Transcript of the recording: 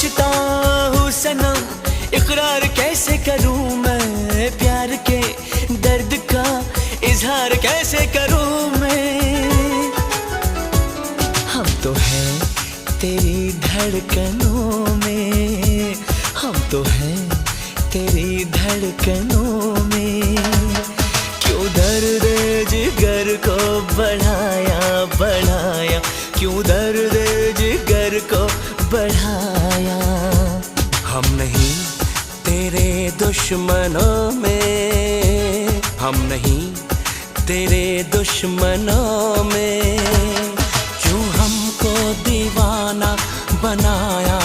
सोचता हूँ सनम, इकरार कैसे करूँ मैं, प्यार के दर्द का इजहार कैसे करूँ मैं। हम तो हैं तेरी धड़कनों में, हम तो हैं तेरी धड़कनों में। क्यों दर्द जिगर को बढ़ाया बढ़ाया, क्यों दर्द जिगर को बढ़ाया। हम नहीं तेरे दुश्मनों में, हम नहीं तेरे दुश्मनों में। क्यों हमको दीवाना बनाया।